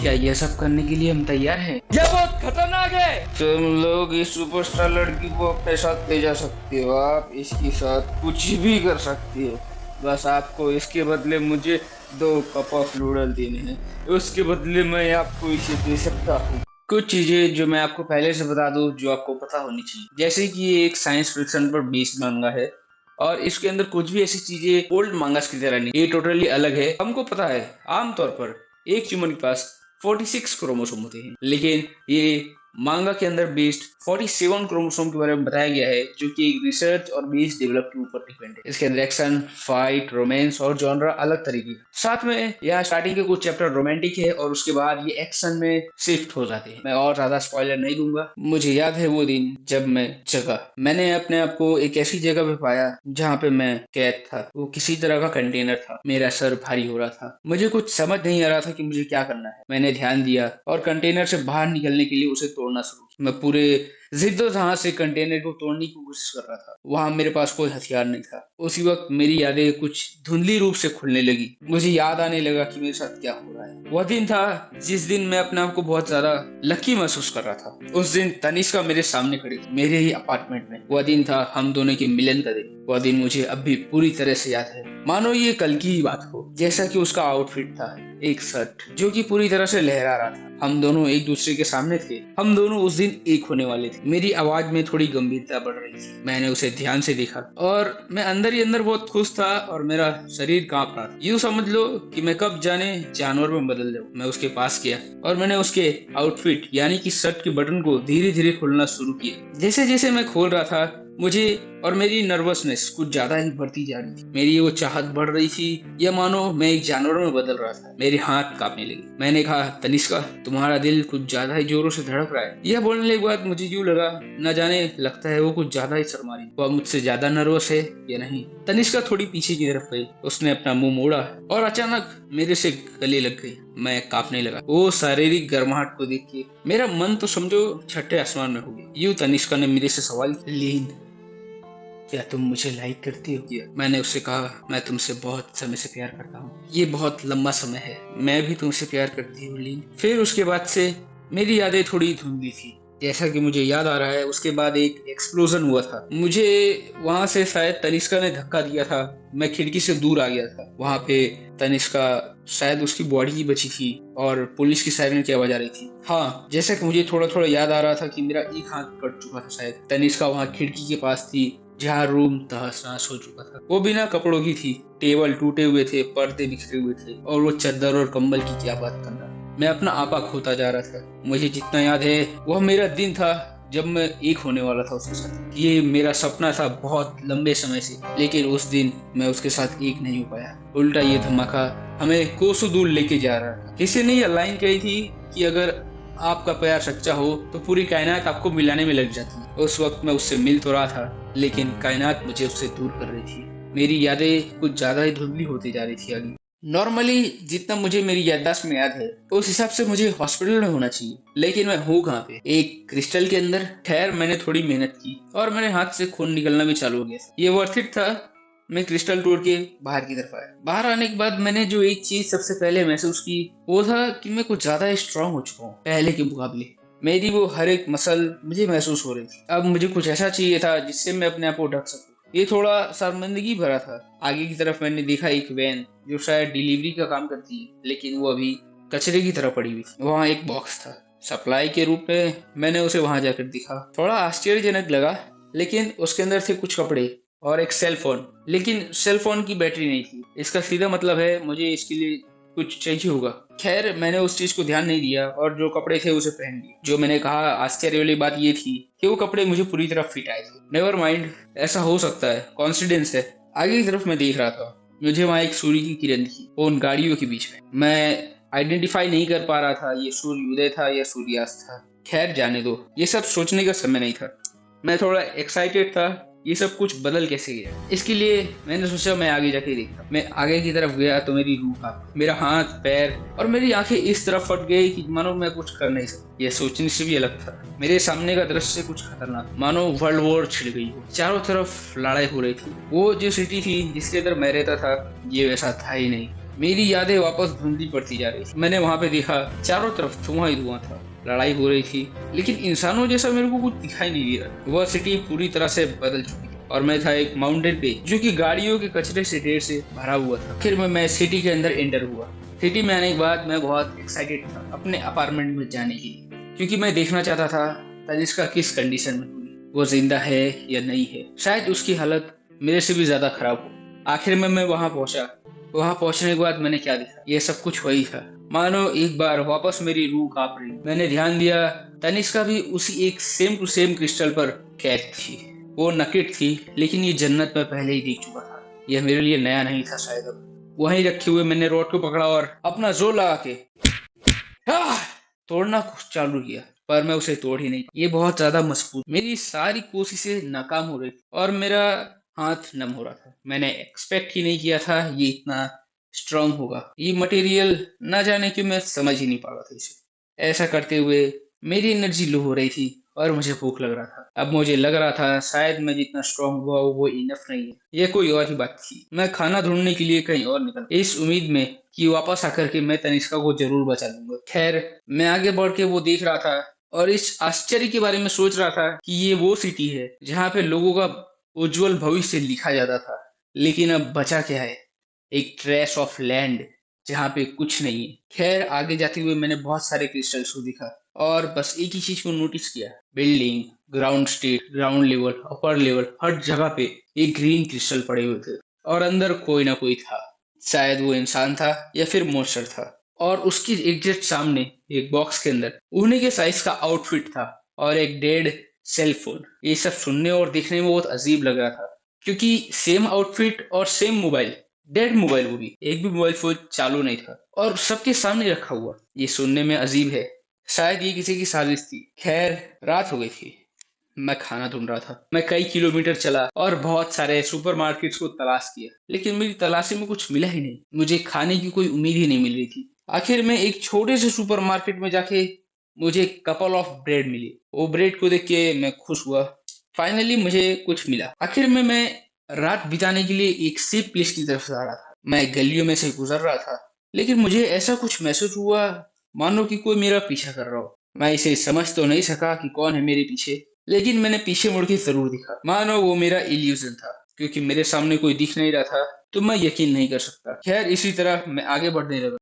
क्या ये सब करने के लिए हम तैयार हैं? ये बहुत खतरनाक है। तुम लोग इस सुपरस्टार लड़की को अपने साथ ले जा सकते हो, आप इसके साथ कुछ भी कर सकती हो। बस आपको इसके बदले मुझे 2 कप ऑफ नूडल देने हैं, उसके बदले मैं आपको इसे दे सकता हूँ। कुछ चीजें जो मैं आपको पहले से बता दूं जो आपको पता होनी चाहिए, जैसे कि ये एक साइंस फिक्शन पर बेस्ड मांगा है और इसके अंदर कुछ भी ऐसी चीजें ओल्ड मांगास की तरह नहीं, ये टोटली अलग है। हमको पता है आमतौर पर एक ह्यूमन के पास 46 क्रोमोसोम होते हैं, लेकिन ये मांगा के अंदर बेस्ड 47 क्रोमोसोम के बारे में बताया गया है, जो कि एक रिसर्च और बेस डेवलप के ऊपर डिपेंड है। इसके अंदर एक्शन, फाइट, रोमांस और जॉनरा अलग तरीके के। साथ में यहाँ स्टार्टिंग के कुछ चैप्टर रोमांटिक है और उसके बाद ये एक्शन में शिफ्ट हो जाते हैं। मैं और ज्यादा स्पॉइलर नहीं दूंगा। मुझे याद है वो दिन जब मैंने अपने आप को एक ऐसी जगह पे पाया जहाँ पे मैं कैद था। वो किसी तरह का कंटेनर था। मेरा सर भारी हो रहा था, मुझे कुछ समझ नहीं आ रहा था कि मुझे क्या करना है। मैंने ध्यान दिया और कंटेनर से बाहर निकलने के लिए उसे तोड़ना शुरू किया। मैं पूरे जिद्दोजहद से कंटेनर को तोड़ने की कोशिश कर रहा था। वहां मेरे पास कोई हथियार नहीं था। उसी वक्त मेरी यादें कुछ धुंधली रूप से खुलने लगी। मुझे याद आने लगा कि मेरे साथ क्या हो रहा है। वह दिन था जिस दिन मैं अपने आप को बहुत ज्यादा लकी महसूस कर रहा था। उस दिन तनिष्का मेरे सामने खड़ी थी, मेरे ही अपार्टमेंट में। वह दिन था हम दोनों के मिलन का दिन। वह दिन मुझे अब भी पूरी तरह से याद है, मानो ये कल की ही बात हो। जैसा कि उसका आउटफिट था, एक शर्ट जो कि पूरी तरह से लहरा रहा था। हम दोनों एक दूसरे के सामने थे। हम दोनों उस दिन एक होने वाले थे। मेरी आवाज में थोड़ी गंभीरता बढ़ रही थी। मैंने उसे ध्यान से देखा और मैं अंदर ही अंदर बहुत खुश था और मेरा शरीर कांप रहा था। यूं समझ लो कि मैं कब जाने जानवर में बदल जाऊं। मैं उसके पास गया और मैंने उसके आउटफिट यानी कि शर्ट के बटन को धीरे धीरे खोलना शुरू किया। जैसे जैसे मैं खोल रहा था, मुझे और मेरी नर्वसनेस कुछ ज्यादा ही बढ़ती जा रही थी। मेरी वो चाहत बढ़ रही थी, या मानो मैं एक जानवर में बदल रहा था। मेरे हाथ कांपने लगे। मैंने कहा, तनिष्का, तुम्हारा दिल कुछ ज्यादा ही जोरों से धड़क रहा है। यह बोलने के बाद मुझे यूं लगा, न जाने लगता है वो कुछ ज्यादा ही शर्मा रही। वह मुझसे ज्यादा नर्वस है या नहीं। तनिष्का थोड़ी पीछे की तरफ गई। उसने अपना मुंह मोड़ा और अचानक मेरे से गले लग गई। मैं कांपने लगा। वो शारीरिक गर्माहट को देख के मेरा मन तो समझो छठे आसमान में हो गया। यूं तनिष्का ने मेरे से सवाल, लीन, क्या तुम मुझे लाइक करती हो? मैंने उससे कहा, मैं तुमसे बहुत समय से प्यार करता हूँ। ये बहुत लंबा समय है। मैं भी तुमसे प्यार करती हूँ लीन। फिर उसके बाद से मेरी यादें थोड़ी धुंधली थी। जैसा कि मुझे याद आ रहा है, उसके बाद एक एक्सप्लोजन हुआ था। मुझे वहां से शायद तनिष्का ने धक्का दिया था। मैं खिड़की से दूर आ गया था। वहां पे तनिष्का, शायद उसकी बॉडी ही बची थी और पुलिस की सायरन की आवाज आ रही थी। हाँ, जैसा कि मुझे थोड़ा थोड़ा याद आ रहा था कि मेरा एक हाथ कट चुका था। शायद तनिष्का वहां खिड़की के पास थी जहाँ रूम तहस नहस हो चुका था। वो बिना कपड़ों की थी। टेबल टूटे हुए थे, पर्दे बिखरे हुए थे और वो चादर और कंबल की क्या बात करना। मैं अपना आपा खोता जा रहा था। मुझे जितना याद है, वह मेरा दिन था जब मैं एक होने वाला था उसके साथ। ये मेरा सपना था बहुत लंबे समय से, लेकिन उस दिन मैं उसके साथ एक नहीं हो पाया। उल्टा ये धमाका हमें कोसों दूर लेके जा रहा था। किसी ने ये लाइन कही थी कि अगर आपका प्यार सच्चा हो तो पूरी कायनात आपको मिलाने में लग जाती है। उस वक्त मैं उससे मिल तो रहा था, लेकिन कायनात मुझे उससे दूर कर रही थी। मेरी यादें कुछ ज्यादा ही धुंधली होती जा रही थी आगे। नॉर्मली जितना मुझे मेरी याददाश्त में याद है, उस हिसाब से मुझे हॉस्पिटल में होना चाहिए, लेकिन मैं हूँ कहाँ पे? एक क्रिस्टल के अंदर। खैर, मैंने थोड़ी मेहनत की और मेरे हाथ से खून निकलना भी चालू हो गया। ये वर्थ इट था। मैं क्रिस्टल तोड़ के बाहर की तरफ आया। बाहर आने के बाद मैंने जो एक चीज सबसे पहले महसूस की, वो था कि मैं कुछ ज्यादा स्ट्रांग हो चुका हूँ पहले के मुकाबले। मेरी वो हर एक मसल मुझे महसूस हो रही थी। अब मुझे कुछ ऐसा चाहिए था जिससे मैं अपने आप को ढक सकूं। ये थोड़ा शर्मिंदगी भरा था। आगे की तरफ मैंने देखा एक वैन जो शायद डिलीवरी का काम करती है, लेकिन वो अभी कचरे की तरह पड़ी हुई थी। वहाँ एक बॉक्स था सप्लाई के रूप में। मैंने उसे वहां जाकर देखा। थोड़ा आश्चर्यजनक लगा, लेकिन उसके अंदर थे कुछ कपड़े और एक सेल फोन, लेकिन सेल फोन की बैटरी नहीं थी। इसका सीधा मतलब है मुझे इसके लिए कुछ चाहिए होगा। खैर, मैंने उस चीज को ध्यान नहीं दिया और जो कपड़े थे उसे पहन लिए। जो मैंने कहा, आश्चर्य वाली बात ये थी कि वो कपड़े मुझे पूरी तरह फिट आए थे। नेवर माइंड, ऐसा हो सकता है, कॉन्फिडेंस है। आगे की तरफ मैं देख रहा था। मुझे वहां एक सूर्य की किरण थी उन गाड़ियों के बीच में। मैं आइडेंटिफाई नहीं कर पा रहा था ये सूर्य उदय था या सूर्यास्त था। खैर, जाने दो, ये सब सोचने का समय नहीं था। मैं थोड़ा एक्साइटेड था, ये सब कुछ बदल कैसे गया। इसके लिए मैंने सोचा मैं आगे जाके देखता। मैं आगे की तरफ गया तो मेरी रूह कांपी। मेरा हाथ, पैर और मेरी आंखें इस तरफ फट गई कि मानो मैं कुछ कर नहीं सकता। यह सोचने से भी अलग था। मेरे सामने का दृश्य कुछ खतरनाक, मानो वर्ल्ड वॉर छिड़ गई हो। चारों तरफ लड़ाई हो रही थी। वो जो सिटी थी जिसके अंदर मैं रहता था, ये वैसा था ही नहीं। मेरी यादें वापस धुंधली पड़ती जा रही थी। मैंने वहाँ पे देखा चारों तरफ धुआं ही धुआं था, लड़ाई हो रही थी, लेकिन इंसानों जैसा मेरे को कुछ दिखाई नहीं दे रहा। वह सिटी पूरी तरह से बदल चुकी थी और मैं था एक माउंटेन पे जो कि गाड़ियों के कचरे से ढेर से भरा हुआ था। फिर मैं सिटी के अंदर एंटर हुआ। सिटी में आने के बाद मैं बहुत एक्साइटेड था अपने अपार्टमेंट में जाने के लिए, क्योंकि मैं देखना चाहता था तनिष्का किस कंडीशन में हुई, वो जिंदा है या नहीं है। शायद उसकी हालत मेरे से भी ज्यादा खराब हो। आखिर में मैं वहां पहुंचा। वहां पहुंचने के बाद मैंने क्या देखा, ये सब कुछ वही था। मानो एक बार वापस मेरी रूह कांप रही। मैंने ध्यान दिया तनिष्का भी उसी एक सेम टू सेम क्रिस्टल पर कैद थी। वो नकेट थी, लेकिन ये जन्नत मैं पहले ही देख चुका था। यह मेरे लिए नया नहीं था शायद। अब वहीं रखे हुए मैंने रॉड को पकड़ा और अपना जोर लगा के तोड़ना चालू किया, पर मैं उसे तोड़ ही नहीं। ये बहुत ज्यादा मजबूत। मेरी सारी कोशिशें नाकाम हो रही थी और मेरा हाथ नम हो रहा था। मैंने एक्सपेक्ट ही नहीं किया था ये इतना स्ट्रांग होगा। ये मटेरियल ना जाने क्यों मैं समझ ही नहीं पा रहा था इसे। ऐसा करते हुए मेरी एनर्जी लो हो रही थी और मुझे भूख लग रहा था। अब मुझे लग रहा था शायद मैं जितना स्ट्रांग हुआ वो इनफ नहीं है। ये कोई और ही बात थी। मैं खाना ढूंढने के लिए कहीं और निकल, इस उम्मीद में कि वापस आकर के मैं तनिष्का को जरूर बचा लूंगा। खैर, मैं आगे बढ़ के वो देख रहा था और इस आश्चर्य के बारे में सोच रहा था कि ये वो सिटी है जहाँ पे लोगों का उज्जवल भविष्य लिखा जाता था। लेकिन अब बचा क्या है, एक ट्रेस ऑफ लैंड जहाँ पे कुछ नहीं है। खैर, आगे जाते हुए मैंने बहुत सारे क्रिस्टल्स को देखा और बस एक ही चीज को नोटिस किया, building, ground state, ground level, upper level, हर जगह पे एक ग्रीन क्रिस्टल पड़े हुए थे और अंदर कोई ना कोई था। शायद वो इंसान था या फिर मॉन्स्टर था। और उसके एग्जैक्ट सामने एक बॉक्स के अंदर उन्हीं के साइज का आउटफिट था और एक डेड सेल फोन। ये सब सुनने और देखने में बहुत अजीब लग रहा था, क्योंकि सेम आउटफिट और सेम मोबाइल, डेड मोबाइल, वो भी एक भी मोबाइल फोन चालू नहीं था और सबके सामने रखा हुआ। ये सुनने में अजीब है, शायद ये किसी की साजिश थी। खैर, रात हो गई थी। मैं खाना ढूंढ रहा था। मैं कई किलोमीटर चला और बहुत सारे सुपरमार्केट्स को तलाश किया, लेकिन मेरी तलाशी में कुछ मिला ही नहीं। मुझे खाने की कोई उम्मीद ही नहीं मिल रही थी। आखिर में एक छोटे से सुपरमार्केट में जाके मुझे कपल ऑफ ब्रेड मिली। वो ब्रेड को देख के मैं खुश हुआ। फाइनली मुझे कुछ मिला। आखिर में मैं रात बिताने के लिए एक सेफ प्लेस की तरफ जा रहा था। मैं गलियों में से गुजर रहा था, लेकिन मुझे ऐसा कुछ महसूस हुआ मानो कि कोई मेरा पीछा कर रहा हो। मैं इसे समझ तो नहीं सका कि कौन है मेरे पीछे, लेकिन मैंने पीछे मुड़ के जरूर देखा। मानो वो मेरा इल्यूजन था, क्योंकि मेरे सामने कोई दिख नहीं रहा था तो मैं यकीन नहीं कर सकता। खैर, इसी तरह मैं आगे बढ़ने लगा।